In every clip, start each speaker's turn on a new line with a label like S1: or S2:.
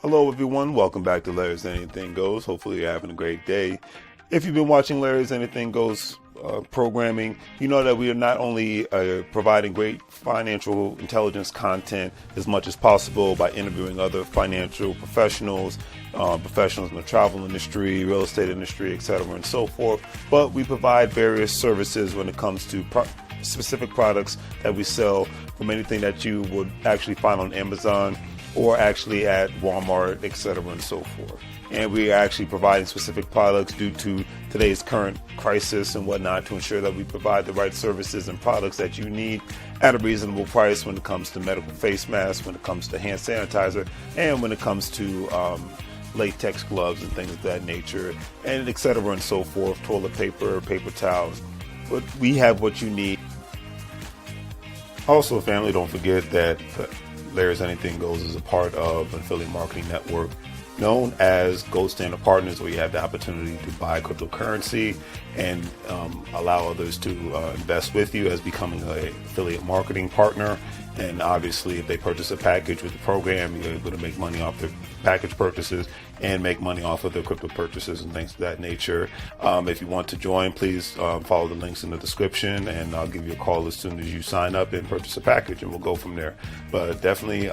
S1: Hello, everyone. Welcome back to Larry's Anything Goes. Hopefully, you're having a great day. If you've been watching Larry's Anything Goes programming, you know that we are not only providing great financial intelligence content as much as possible by interviewing other financial professionals, professionals in the travel industry, real estate industry, etc., and so forth, but we provide various services when it comes to specific products that we sell, from anything that you would actually find on Amazon or actually at Walmart, etc., and so forth. And we are actually providing specific products due to today's current crisis and whatnot to ensure that we provide the right services and products that you need at a reasonable price when it comes to medical face masks, when it comes to hand sanitizer, and when it comes to latex gloves and things of that nature, and etc., and so forth, toilet paper, paper towels. But we have what you need. Also, family, don't forget that Larry's Anything Goes is a part of an affiliate marketing network known as Gold Standard Partners, where you have the opportunity to buy cryptocurrency and allow others to invest with you as becoming an affiliate marketing partner. And obviously, if they purchase a package with the program, you're able to make money off their package purchases and make money off of their crypto purchases and things of that nature. If you want to join, please follow the links in the description, and I'll give you a call as soon as you sign up and purchase a package, and we'll go from there. But definitely,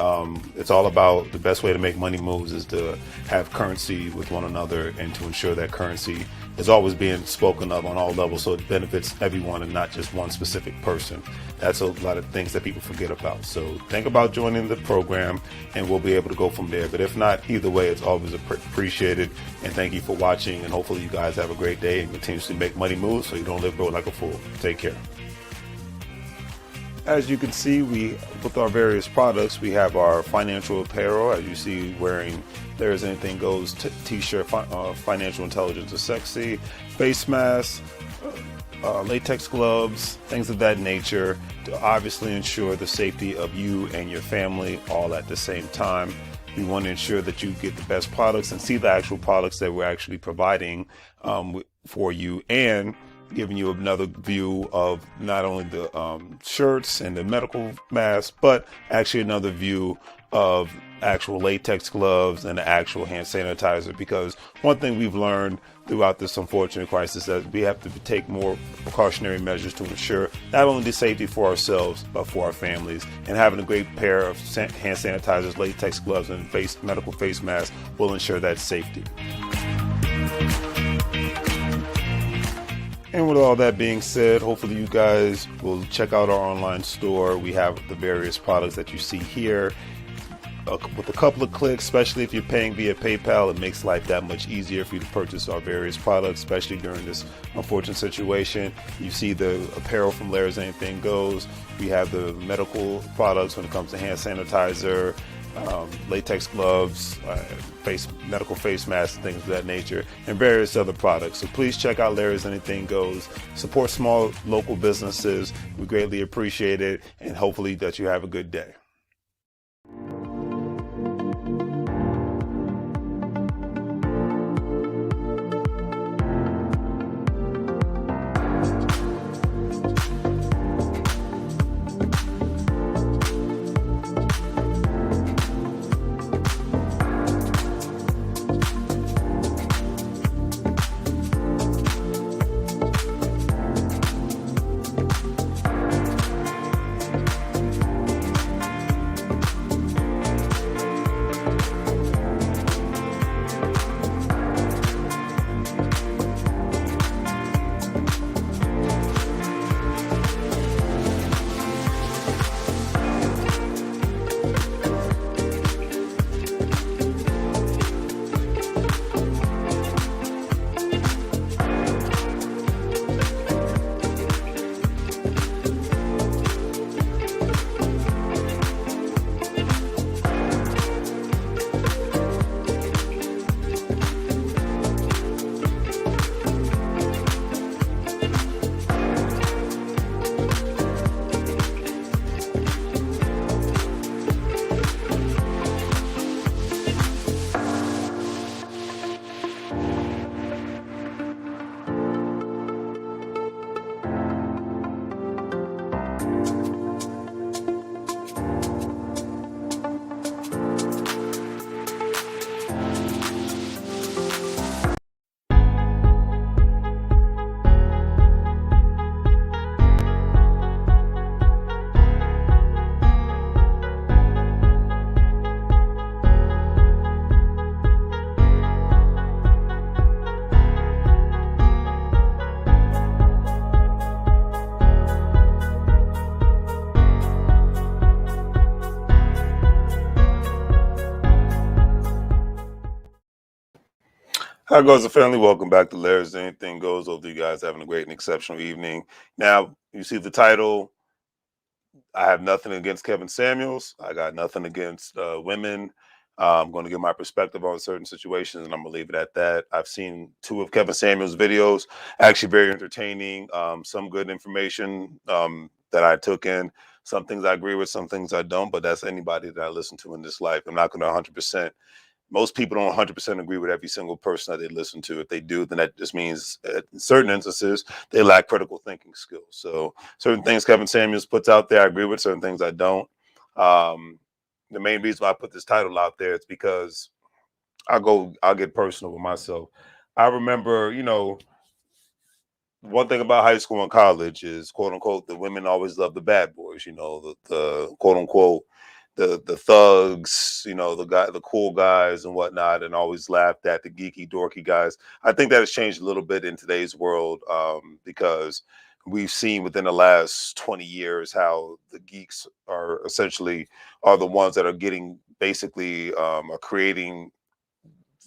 S1: it's all about the best way to make money moves is to have currency with one another and to ensure that currency is always being spoken of on all levels so it benefits everyone and not just one specific person. That's a lot of things that people forget about. So think about joining the program and we'll be able to go from there. But if not, either way, it's always appreciated. And thank you for watching. And hopefully you guys have a great day and continuously make money moves so you don't live broke like a fool. Take care. As you can see, with our various products, we have our financial apparel, as you see, wearing There's Anything Goes t-shirt, financial intelligence is sexy, face masks, latex gloves, things of that nature, to obviously ensure the safety of you and your family all at the same time. We want to ensure that you get the best products and see the actual products that we're actually providing for you, and giving you another view of not only the shirts and the medical masks, but actually another view of actual latex gloves and the actual hand sanitizer. Because one thing we've learned throughout this unfortunate crisis is that we have to take more precautionary measures to ensure not only the safety for ourselves, but for our families. And having a great pair of hand sanitizers, latex gloves, and medical face masks will ensure that safety. And with all that being said, hopefully you guys will check out our online store. We have the various products that you see here. With a couple of clicks, especially if you're paying via PayPal, it makes life that much easier for you to purchase our various products, especially during this unfortunate situation. You see the apparel from Larry's Anything Goes. We have the medical products when it comes to hand sanitizer, latex gloves, medical face masks, things of that nature, and various other products. So please check out Larry's Anything Goes. Support small local businesses. We greatly appreciate it, and hopefully that you have a good day. Hi, goes the family. Welcome back to Larry's Anything Goes. Hope you guys having a great and exceptional evening. Now, you see the title. I have nothing against Kevin Samuels. I got nothing against women. I'm going to give my perspective on certain situations, and I'm going to leave it at that. I've seen two of Kevin Samuels' videos, actually very entertaining. Some good information that I took in. Some things I agree with, some things I don't. But that's anybody that I listen to in this life. I'm not going to 100%. Most people don't 100% agree with every single person that they listen to. If they do, then that just means in certain instances they lack critical thinking skills. So certain things Kevin Samuels puts out there, I agree with. Certain things I don't. Um, the main reason why I put this title out there is because I'll get personal with myself. I remember, one thing about high school and college is quote unquote the women always love the bad boys, the quote unquote the thugs, the cool guys and whatnot, and always laughed at the geeky dorky guys. I think that has changed a little bit in today's world, because we've seen within the last 20 years how the geeks are the ones that are getting basically are creating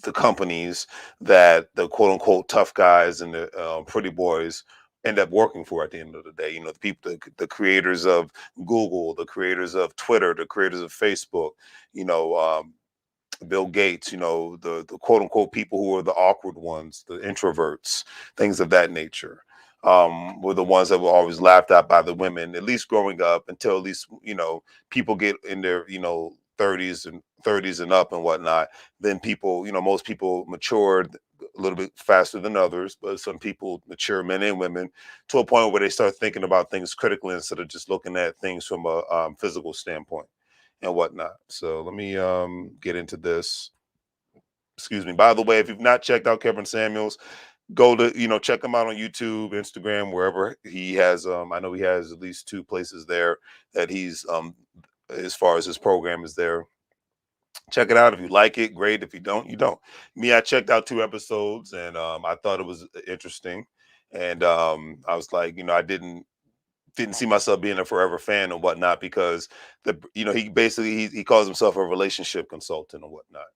S1: the companies that the quote unquote tough guys and the pretty boys end up working for at the end of the day. The people, the creators of Google, the creators of Twitter, the creators of Facebook, you know, um, Bill Gates, the quote unquote people who are the awkward ones, the introverts, things of that nature, were the ones that were always laughed at by the women, at least growing up until at least, people get in their, 30s and up and whatnot. Then people, most people matured a little bit faster than others, but some people mature, men and women, to a point where they start thinking about things critically instead of just looking at things from a physical standpoint and whatnot. So let me get into this. Excuse me. By the way, if you've not checked out Kevin Samuels, go to check him out on YouTube, Instagram, wherever he has. I know he has at least two places there that he's as far as his program is there. Check it out. If you like it, great. If you don't, you don't. Me, I checked out two episodes and I thought it was interesting. And I was like, I didn't see myself being a forever fan and whatnot because he basically he calls himself a relationship consultant and whatnot.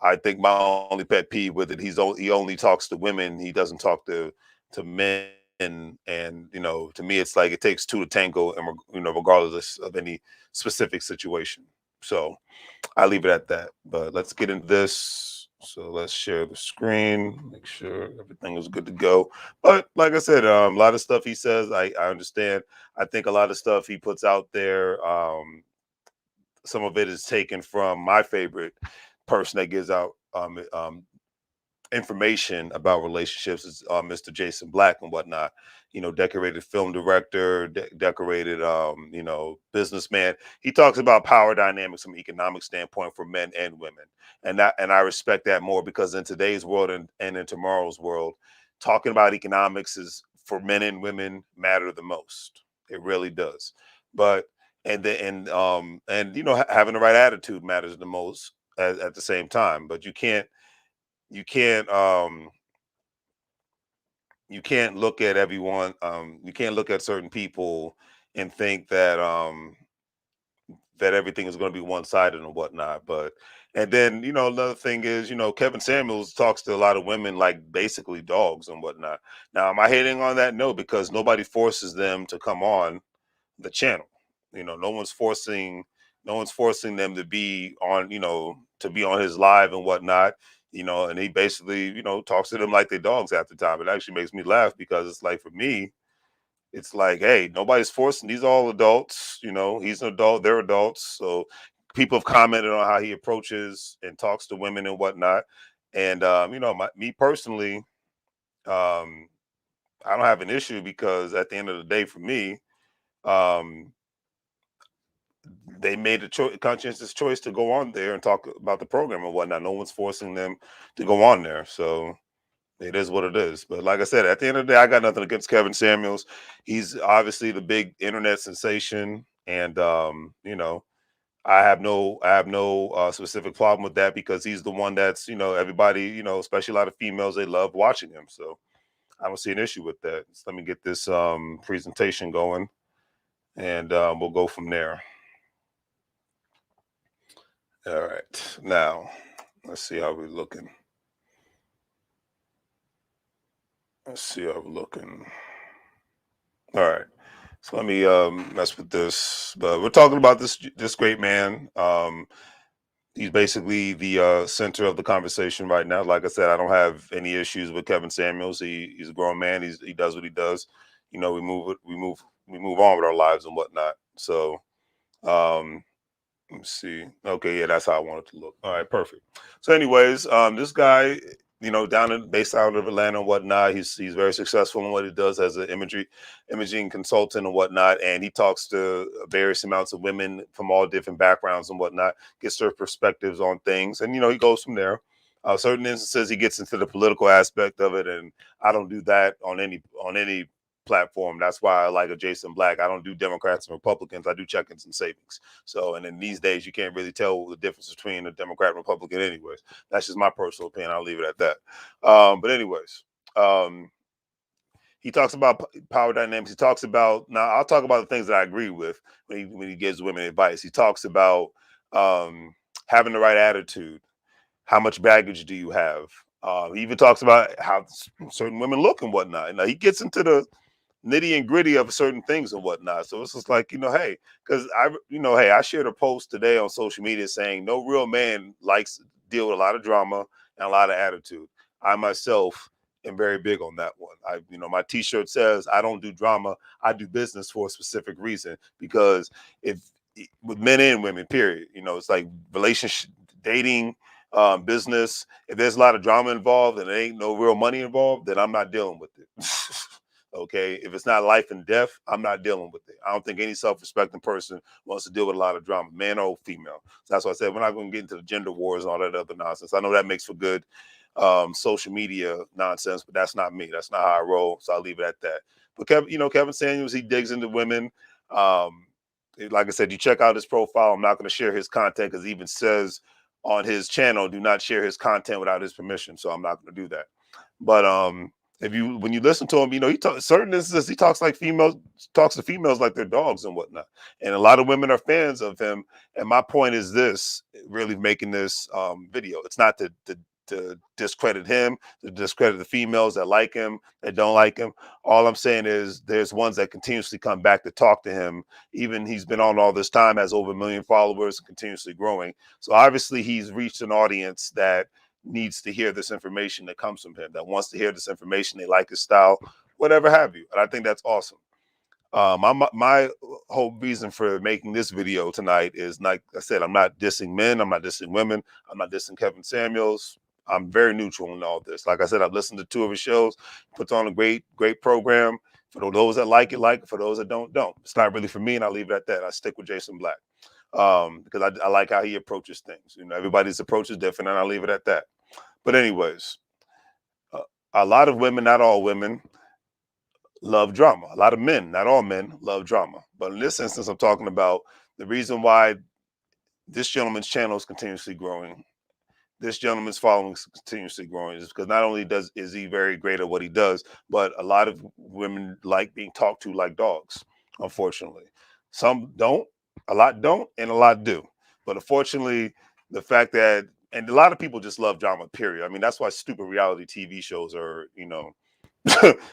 S1: I think my only pet peeve with it, he only talks to women. He doesn't talk to men. And to me, it's like it takes two to tango, and regardless of any specific situation. So I leave it at that. But let's get into this. So let's share the screen, make sure everything is good to go. But like I said, a lot of stuff he says, I understand. I think a lot of stuff he puts out there, some of it is taken from my favorite person that gives out information about relationships is Mr. Jason Black and whatnot. Decorated film director, decorated businessman. He talks about power dynamics from an economic standpoint for men and women, and I respect that more because in today's world and in tomorrow's world, talking about economics is for men and women matter the most. It really does. But having the right attitude matters the most at the same time. But you can't um you can't look at everyone, you can't look at certain people and think that everything is going to be one-sided and whatnot. But and then another thing is Kevin Samuels talks to a lot of women like basically dogs and whatnot. Now, am I hating on that? No, because nobody forces them to come on the channel. No one's forcing them to be on, to be on his live and whatnot. And he basically, talks to them like they're dogs half the time. It actually makes me laugh because it's like for me, it's like, hey, nobody's forcing. These are all adults. He's an adult. They're adults. So people have commented on how he approaches and talks to women and whatnot. And me personally, um, I don't have an issue because at the end of the day, for me, um, they made a conscientious choice to go on there and talk about the program and whatnot. No one's forcing them to go on there. So it is what it is. But like I said, at the end of the day, I got nothing against Kevin Samuels. He's obviously the big internet sensation. And I have no specific problem with that because he's the one that's, everybody, especially a lot of females, they love watching him. So I don't see an issue with that. So let me get this presentation going and we'll go from there. All right. Now, let's see how we're looking. Let's see. I'm looking. All right. So let me mess with this. But we're talking about this great man. He's basically the center of the conversation right now. Like I said, I don't have any issues with Kevin Samuels. He's a grown man. He does what he does. You know, we move on with our lives and whatnot. So um, let's see. Okay, yeah, that's how I want it to look. All right, perfect. So, anyways, this guy, based out of Atlanta and whatnot, he's very successful in what he does as an imaging consultant and whatnot, and he talks to various amounts of women from all different backgrounds and whatnot, gets their perspectives on things, and he goes from there. Certain instances, he gets into the political aspect of it, and I don't do that on any platform. That's why I like a Jason Black. I don't do Democrats and Republicans. I do check-ins and savings. So, and then these days, you can't really tell the difference between a Democrat and Republican, anyways. That's just my personal opinion. I'll leave it at that. But anyways, um, he talks about power dynamics. He talks about now. I'll talk about the things that I agree with when he gives women advice. He talks about um, having the right attitude. How much baggage do you have? He even talks about how certain women look and whatnot. Now he gets into the nitty and gritty of certain things and whatnot. So it's just like, hey, because hey, I shared a post today on social media saying no real man likes to deal with a lot of drama and a lot of attitude. I myself am very big on that one. My T-shirt says I don't do drama. I do business for a specific reason because if with men and women, period, it's like relationship, dating, business. If there's a lot of drama involved and there ain't no real money involved, then I'm not dealing with it. Okay, if it's not life and death, I'm not dealing with it. I don't think any self-respecting person wants to deal with a lot of drama, man or female. So that's why I said we're not going to get into the gender wars and all that other nonsense. I know that makes for good social media nonsense, but that's not me. That's not how I roll. So I'll leave it at that. But Kevin Samuels, he digs into women. Um, like I said, you check out his profile. I'm not going to share his content because he even says on his channel, do not share his content without his permission. So I'm not going to do that. But if you when you listen to him, he talks certain instances he talks to females like they're dogs and whatnot. And a lot of women are fans of him. And my point is this: really making this video. It's not to discredit him, to discredit the females that like him, that don't like him. All I'm saying is there's ones that continuously come back to talk to him. Even he's been on all this time, has over 1 million followers, continuously growing. So obviously he's reached an audience that needs to hear this information that comes from him, that wants to hear this information. They like his style, whatever have you. And I think that's awesome. My whole reason for making this video tonight is, like I said, I'm not dissing men, I'm not dissing women, I'm not dissing Kevin Samuels. I'm very neutral in all this. Like I said, I've listened to 2 of his shows, puts on a great program. For those that like it, like it. For those that don't. It's not really for me, and I'll leave it at that. I stick with Jason Black because I like how he approaches things. Everybody's approach is different, and I'll leave it at that. But anyways, uh, a lot of women, not all women, love drama. A lot of men, not all men, love drama. But in this instance, I'm talking about the reason why this gentleman's channel is continuously growing. This gentleman's following is continuously growing is because not only is he very great at what he does, but a lot of women like being talked to like dogs. Unfortunately, some don't, a lot don't, and a lot do. But unfortunately, the fact that and a lot of people just love drama. Period. I mean, that's why stupid reality TV shows are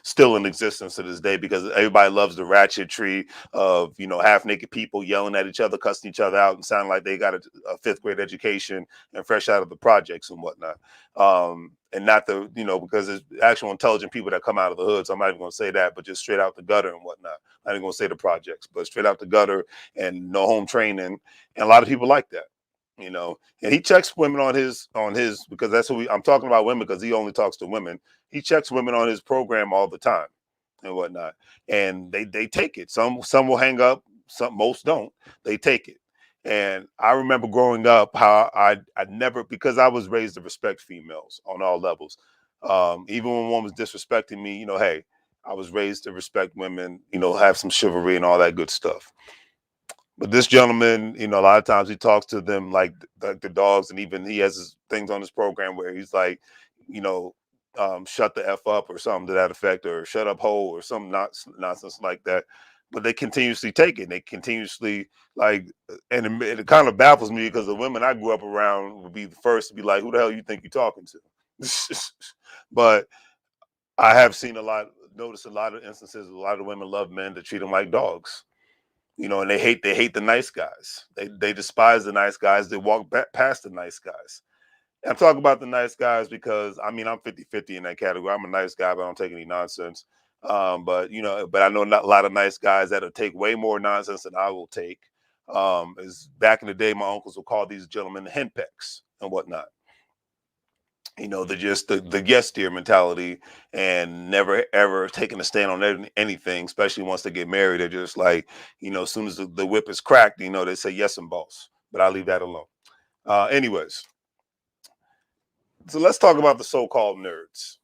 S1: still in existence to this day because everybody loves the ratchetry of half naked people yelling at each other, cussing each other out, and sounding like they got a fifth grade education and fresh out of the projects and whatnot. And not the because there's actual intelligent people that come out of the hood. So I'm not even going to say that, but just straight out the gutter and whatnot. I'm not even going to say the projects, but straight out the gutter and no home training. And a lot of people like that. And he checks women on his because that's who I'm talking about women because he only talks to women. He checks women on his program all the time and whatnot, and they take it. Some will hang up, most don't. They take it. And I remember growing up how I never because I was raised to respect females on all levels. Even when one was disrespecting me, hey, I was raised to respect women. Have some chivalry and all that good stuff. But this gentleman, a lot of times he talks to them like the dogs, and even he has things on his program where he's like, you know, shut the f up or something to that effect, or shut up hole or some nonsense like that. But they continuously take it. They continuously and it kind of baffles me because the women I grew up around would be the first to be like, "Who the hell you think you're talking to?" But I have seen noticed a lot of instances. A lot of women love men to treat them like dogs, and they hate the nice guys. They despise the nice guys. They walk past the nice guys. I'm talking about the nice guys because I mean I'm 50-50 in that category. I'm a nice guy, but I don't take any nonsense. But I know not a lot of nice guys that'll take way more nonsense than I will take. Is back in the day, my uncles would call these gentlemen henpecks and whatnot. They're just the yes dear mentality and never ever taking a stand on anything, especially once they get married. They're just like, as soon as the whip is cracked, they say yes and boss. But I'll leave that alone. Anyways, so let's talk about the so-called nerds.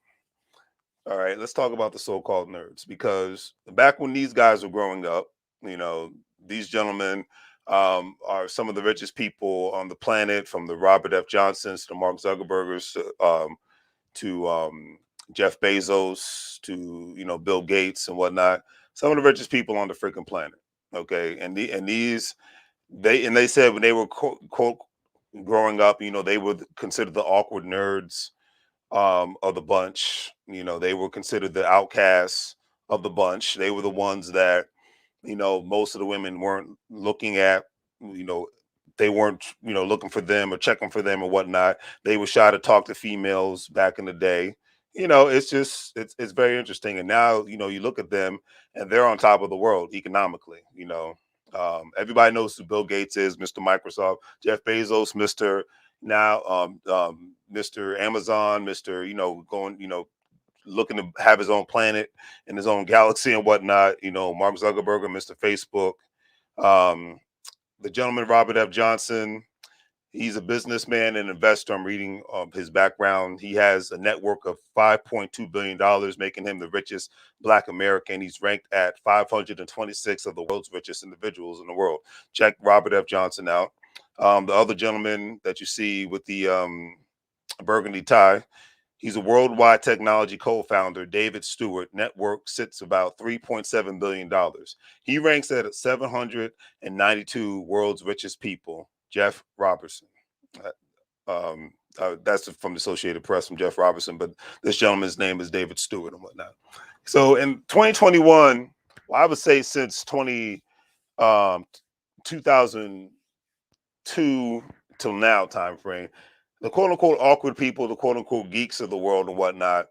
S1: All right, let's talk about the so-called nerds because back when these guys were growing up, you know, these gentlemen are some of the richest people on the planet, from the Robert F. Johnsons to Mark Zuckerbergers to Jeff Bezos to Bill Gates and whatnot. Some of the richest people on the freaking planet. Okay, they said when they were quote growing up, they were considered the awkward nerds of the bunch. They were considered the outcasts of the bunch. They were the ones that most of the women weren't looking at. You know, they weren't looking for them or checking for them or whatnot. They were shy to talk to females back in the day. It's just it's very interesting. And now you look at them and they're on top of the world economically. Everybody knows who Bill Gates is, Mr. Microsoft, Jeff Bezos, Mr. Amazon, Mr. Going, looking to have his own planet and his own galaxy and whatnot. Mark Zuckerberg, Mr. Facebook, um, the gentleman Robert F. Johnson. He's a businessman and investor. I'm reading his background. He has a net worth of $5.2 billion, making him the richest Black American. He's ranked at 526 of the world's richest individuals in the world. Check Robert F. Johnson out. The other gentleman that you see with the burgundy tie, he's a worldwide technology co-founder, David Stewart. Network sits about $3.7 billion. He ranks at 792 world's richest people. Jeff Robertson. That's from the Associated Press from Jeff Robertson, but this gentleman's name is David Stewart and whatnot. So in 2021, well, I would say since 2002 till now time frame, the quote unquote awkward people, the quote unquote geeks of the world and whatnot,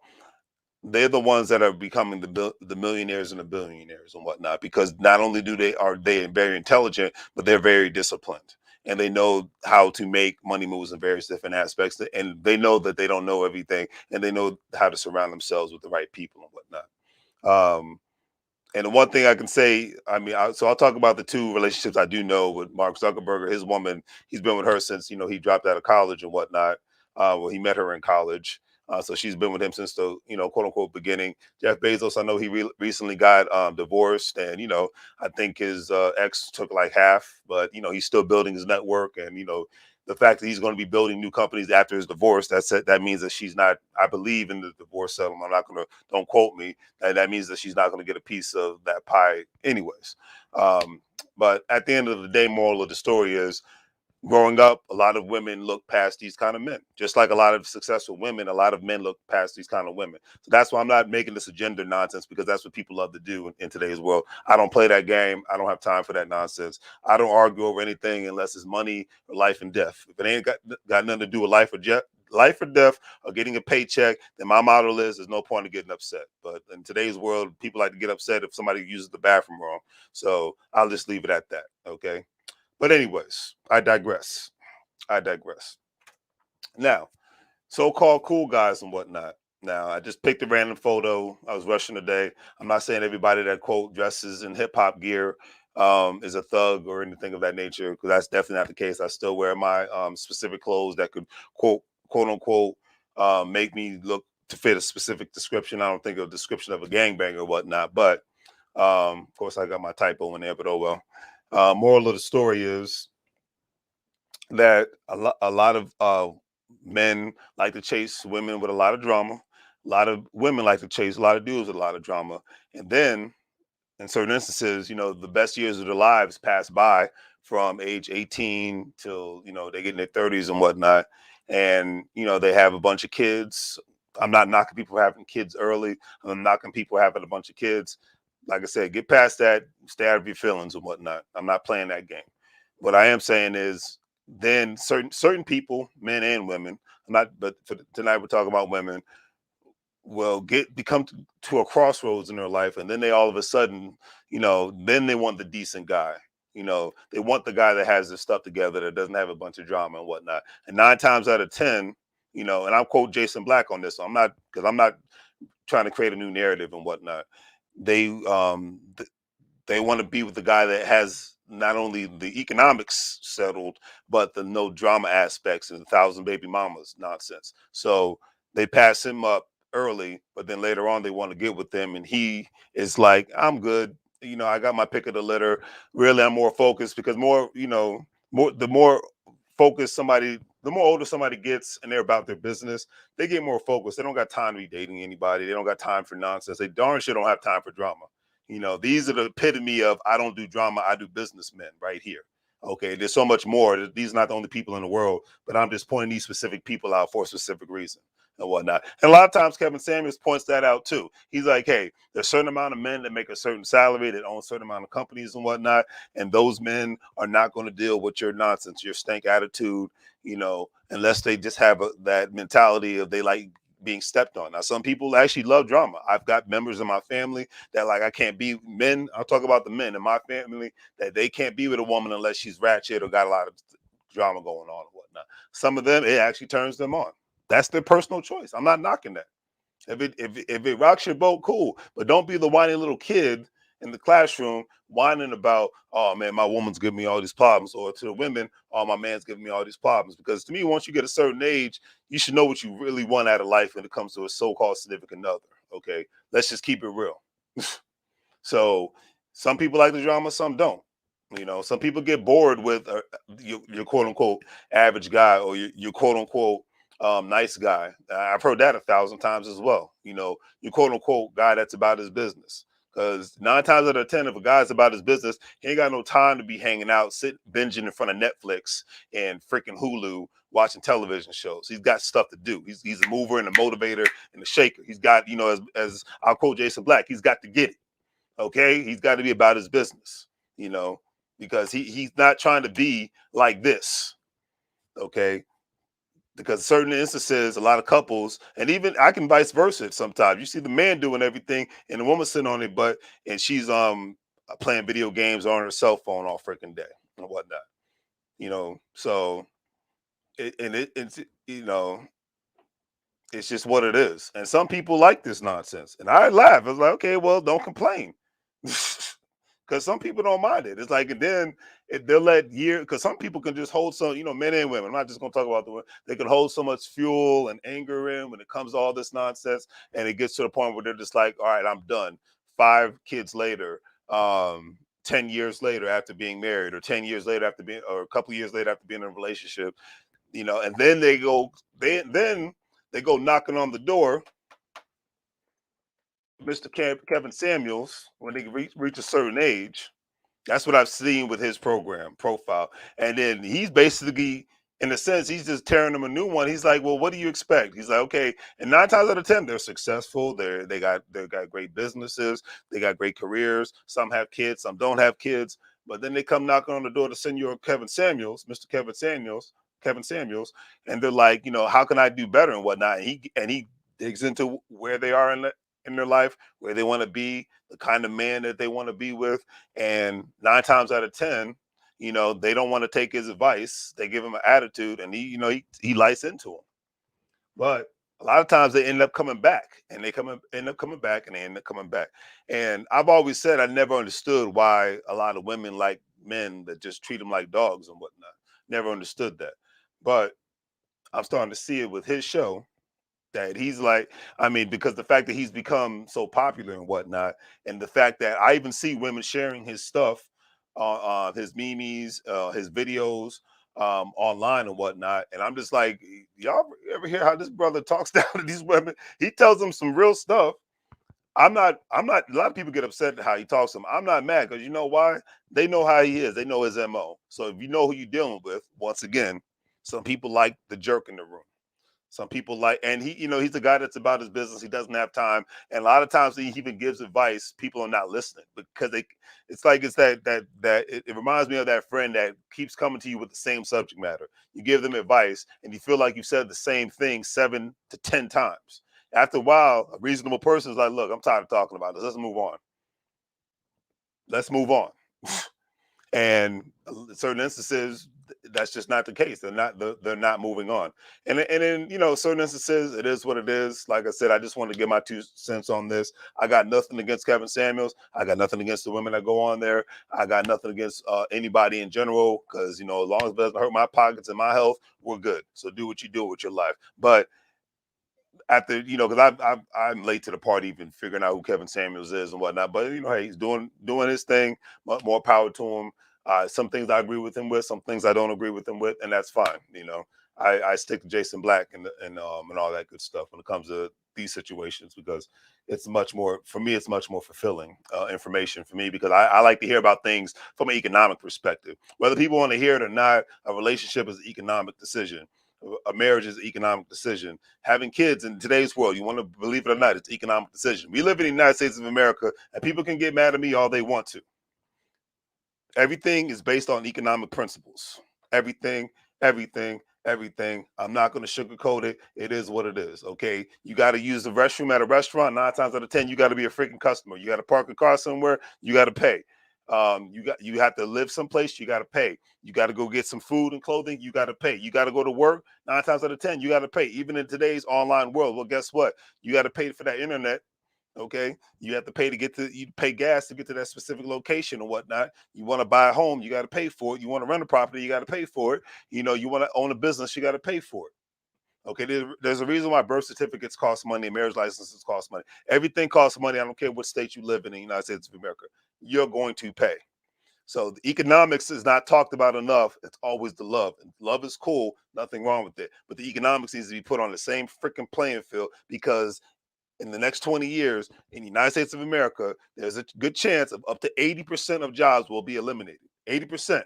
S1: they're the ones that are becoming the millionaires and the billionaires and whatnot, because not only are they very intelligent, but they're very disciplined and they know how to make money moves in various different aspects, and they know that they don't know everything, and they know how to surround themselves with the right people and whatnot. And the one thing I can say, I mean, so I'll talk about the two relationships I do know with Mark Zuckerberg. His woman, he's been with her since he dropped out of college and whatnot. Well, he met her in college, so she's been with him since the quote unquote beginning. Jeff Bezos, I know he recently got divorced, and I think his ex took like half, but he's still building his network, and the fact that he's going to be building new companies after his divorce, that means that she's not, I believe in the divorce settlement. I'm not going to, don't quote me. That means that she's not going to get a piece of that pie anyways. But at the end of the day, moral of the story is, growing up, a lot of women look past these kind of men. Just like a lot of successful women, a lot of men look past these kind of women. So that's why I'm not making this a gender nonsense, because that's what people love to do in today's world. I don't play that game. I don't have time for that nonsense. I don't argue over anything unless it's money or life and death. If it ain't got nothing to do with life or death or getting a paycheck, then my motto is there's no point in getting upset. But in today's world, people like to get upset if somebody uses the bathroom wrong. So I'll just leave it at that. Okay. But anyways, I digress. I digress. Now, so-called cool guys and whatnot. Now, I just picked a random photo. I was rushing today. I'm not saying everybody that quote dresses in hip hop gear is a thug or anything of that nature, because that's definitely not the case. I still wear my specific clothes that could quote unquote make me look to fit a specific description. I don't think a description of a gangbanger or whatnot, but of course I got my typo in there, but oh well. Moral of the story is that a lot of men like to chase women with a lot of drama. A lot of women like to chase a lot of dudes with a lot of drama. And then in certain instances, the best years of their lives pass by from age 18 till, they get in their 30s and whatnot. And, they have a bunch of kids, I'm not knocking people having kids early. I'm knocking people having a bunch of kids. Like I said, get past that, stay out of your feelings and whatnot. I'm not playing that game. What I am saying is, then certain people, men and women, I'm not, but for tonight we're talking about women, will become to a crossroads in their life, and then they all of a sudden, then they want the decent guy. They want the guy that has their stuff together, that doesn't have a bunch of drama and whatnot. And 9 times out of 10, and I'll quote Jason Black on this. I'm not trying to create a new narrative and whatnot. They they want to be with the guy that has not only the economics settled, but the no drama aspects and the thousand baby mamas nonsense. So they pass him up early, but then later on they want to get with him, and he is like, "I'm good. I got my pick of the litter. Really, I'm more focused because the more focused somebody, the more older somebody gets, and they're about their business, they get more focused. They don't got time to be dating anybody. They don't got time for nonsense. They darn sure don't have time for drama. These are the epitome of I don't do drama, I do businessmen right here. Okay, there's so much more. These are not the only people in the world, but I'm just pointing these specific people out for a specific reason and whatnot. And a lot of times Kevin Samuels points that out too. He's like, hey, there's a certain amount of men that make a certain salary, that own a certain amount of companies and whatnot, and those men are not going to deal with your nonsense, your stank attitude, unless they just have that mentality of they like being stepped on. Now, some people actually love drama. I've got members of my family that like I can't be men. I'll talk about the men in my family that they can't be with a woman unless she's ratchet or got a lot of drama going on and whatnot. Some of them, it actually turns them on. That's their personal choice. I'm not knocking that. If it rocks your boat, cool. But don't be the whiny little kid in the classroom whining about, oh man, my woman's giving me all these problems, or to the women, oh my man's giving me all these problems. Because to me, once you get a certain age, you should know what you really want out of life when it comes to a so-called significant other. Okay, let's just keep it real. So some people like the drama, some don't. Some people get bored with your quote unquote average guy, or your quote unquote nice guy. I've heard that 1,000 times as well. Your quote unquote guy that's about his business. Because 9 times out of 10, if a guy's about his business, he ain't got no time to be hanging out, sitting, binging in front of Netflix and freaking Hulu, watching television shows. He's got stuff to do. He's a mover and a motivator and a shaker. He's got, as I'll quote Jason Black, he's got to get it. Okay, he's got to be about his business, you know, because he's not trying to be like this. Okay, because certain instances, a lot of couples, and even I can vice versa. Sometimes you see the man doing everything, and the woman sitting on it, and she's playing video games or on her cell phone all freaking day and whatnot. So it's it's just what it is. And some people like this nonsense. And I laugh. I was like, okay, well, don't complain. Because some people don't mind it. It's like, and then they'll let because some people can just hold some, men and women. I'm not just going to talk about the women. They can hold so much fuel and anger in when it comes to all this nonsense. And it gets to the point where they're just like, all right, I'm done. 5 kids later, 10 years later after being married, or 10 years later after being, or a couple of years later after being in a relationship, and then they go knocking on the door, Mr. Kevin Samuels, when they reach a certain age. That's what I've seen with his program profile. And then he's basically, in a sense, he's just tearing them a new one. He's like, well, what do you expect? He's like, okay. And 9 times out of 10, they're successful. They got great businesses. They got great careers. Some have kids, some don't have kids. But then they come knocking on the door to Senor Kevin Samuels, Mr. Kevin Samuels, and they're like, how can I do better and whatnot? And he digs into where they are in their life, where they want to be, the kind of man that they want to be with. And 9 times out of 10, they don't want to take his advice. They give him an attitude, and he lights into them. But a lot of times they end up coming back, and end up coming back, and they end up coming back. And I've always said I never understood why a lot of women like men that just treat them like dogs and whatnot. Never understood that. But I'm starting to see it with his show, that he's like, I mean, because the fact that he's become so popular and whatnot, and the fact that I even see women sharing his stuff, his memes, his videos, online and whatnot, and I'm just like, y'all ever hear how this brother talks down to these women? He tells them some real stuff. I'm not. A lot of people get upset at how he talks to them. I'm not mad, because you know why? They know how he is. They know his mo. So if you know who you're dealing with, once again, some people like the jerk in the room. Some people like, and he's the guy that's about his business. He doesn't have time, and a lot of times he even gives advice. People are not listening because it's it reminds me of that friend that keeps coming to you with the same subject matter. You give them advice, and you feel like you've said the same thing 7 to 10 times. After a while, a reasonable person is like, "Look, I'm tired of talking about this. Let's move on. Let's move on." And in certain instances, that's just not the case. They're not moving on. And in certain instances, it is what it is. Like I said, I just want to give my 2 cents on this. I got nothing against Kevin Samuels. I got nothing against the women that go on there. I got nothing against anybody in general, because as long as it doesn't hurt my pockets and my health, we're good. So do what you do with your life. But after because I'm late to the party, even figuring out who Kevin Samuels is and whatnot. But hey, he's doing his thing. More power to him. Some things I agree with him with, some things I don't agree with him with, and that's fine. I stick to Jason Black and all that good stuff when it comes to these situations, because it's much more for me. It's much more fulfilling information for me, because I like to hear about things from an economic perspective. Whether people want to hear it or not, a relationship is an economic decision. A marriage is an economic decision. Having kids in today's world, you want to believe it or not, it's an economic decision. We live in the United States of America, and people can get mad at me all they want to. Everything is based on economic principles. Everything, everything, everything. I'm not going to sugarcoat it. It is what it is. Okay. You got to use the restroom at a restaurant. 9 times out of 10, you got to be a freaking customer. You got to park a car somewhere. You got to pay. You have to live someplace. You got to pay. You got to go get some food and clothing. You got to pay. You got to go to work. 9 times out of 10, you got to pay. Even in today's online world. Well, guess what? You got to pay for that internet. Okay, you have to pay you pay gas to get to that specific location and whatnot. You want to buy a home, you got to pay for it. You want to rent a property, you got to pay for it. You want to own a business, you got to pay for it. Okay, there's a reason why birth certificates cost money, marriage licenses cost money. Everything costs money. I don't care what state you live in the United States of America. You're going to pay. So the economics is not talked about enough. It's always the love. And love is cool, nothing wrong with it. But the economics needs to be put on the same freaking playing field, because in the next 20 years in the United States of America, there's a good chance of up to 80% of jobs will be eliminated. 80%.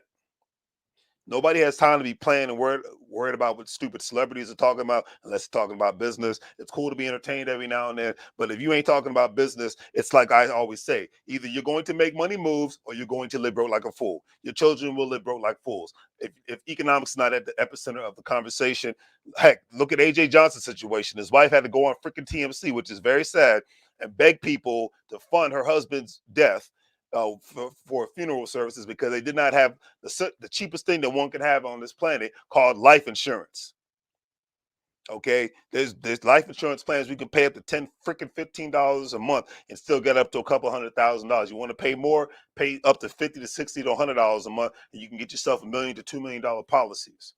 S1: Nobody has time to be playing and worried about what stupid celebrities are talking about, unless they're talking about business. It's cool to be entertained every now and then, but if you ain't talking about business, it's like I always say: either you're going to make money moves, or you're going to live broke like a fool. Your children will live broke like fools. If economics is not at the epicenter of the conversation, heck, look at AJ Johnson's situation. His wife had to go on freaking TMC, which is very sad, and beg people to fund her husband's death for funeral services, because they did not have the cheapest thing that one could have on this planet, called life insurance. Okay, there's life insurance plans we can pay up to $15 a month and still get up to a couple $100,000. You want to pay more, pay up to $50 to $60 to $100 a month, and you can get yourself $1 million to $2 million policies.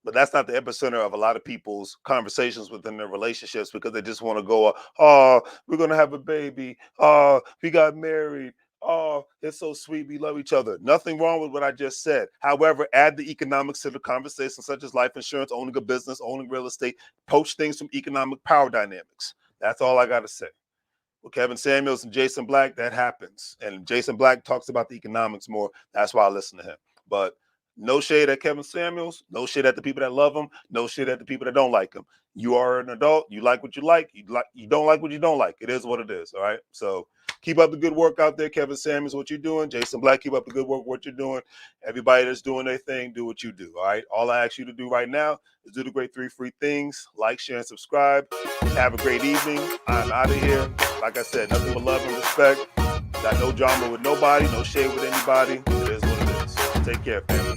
S1: But that's not the epicenter of a lot of people's conversations within their relationships, because they just want to go, oh, we're going to have a baby. Oh, we got married. Oh, it's so sweet. We love each other. Nothing wrong with what I just said. However, add the economics to the conversation, such as life insurance, owning a business, owning real estate, poach things from economic power dynamics. That's all I got to say. With Kevin Samuels and Jason Black, that happens. And Jason Black talks about the economics more. That's why I listen to him. But no shade at Kevin Samuels, no shade at the people that love him, no shade at the people that don't like him. You are an adult. You like what you like. You don't like what you don't like. It is what it is. All right. So keep up the good work out there, Kevin Samuels. What you're doing, Jason Black. Keep up the good work. What you're doing. Everybody that's doing their thing, do what you do. All right. All I ask you to do right now is do the great 3 free things: like, share, and subscribe. Have a great evening. I'm out of here. Like I said, nothing but love and respect. Got no drama with nobody, no shade with anybody. It is what it is. Take care, family.